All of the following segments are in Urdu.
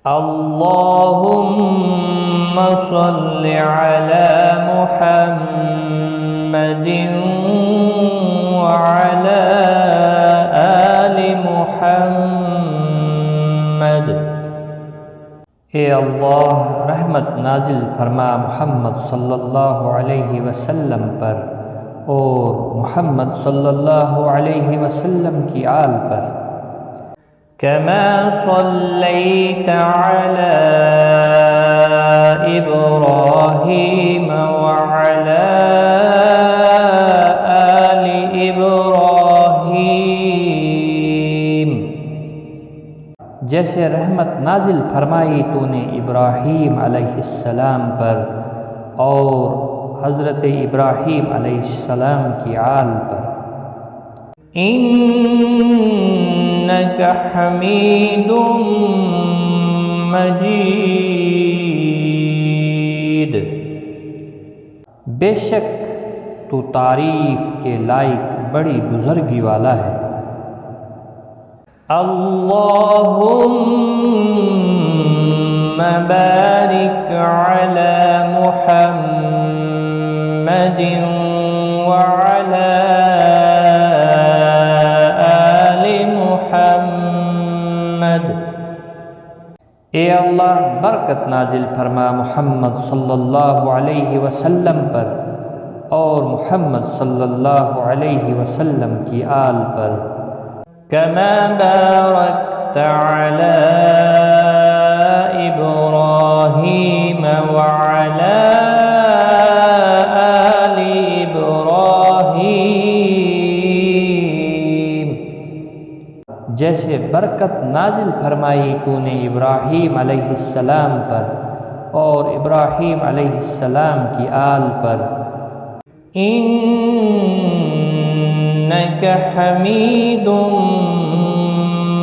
اللهم صل على محمد وعلى آل محمد۔ اے اللہ رحمت نازل فرما محمد صلی اللہ علیہ وسلم پر اور محمد صلی اللہ علیہ وسلم کی آل پر۔ كما صليت على إبراهيم وعلى آل إبراهيم، جیسے رحمت نازل فرمائی تو نے ابراہیم علیہ السلام پر اور حضرت ابراہیم علیہ السلام کی آل پر۔ إنك حميد مجيد، بے شک تو تعریف کے لائق بڑی بزرگی والا ہے۔ اللهم بارك على محمد وعلى محمد، اے اللہ برکت نازل فرما محمد صلی اللہ علیہ وسلم پر اور محمد صلی اللہ علیہ وسلم کی آل پر۔ كما باركت على إبراهيم وعلى آل إبراهيم، جیسے برکت نازل فرمائی تو نے ابراہیم علیہ السلام پر اور ابراہیم علیہ السلام کی آل پر۔ انک حمید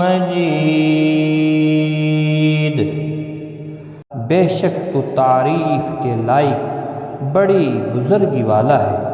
مجید، بے شک تو تعریف کے لائق بڑی بزرگی والا ہے۔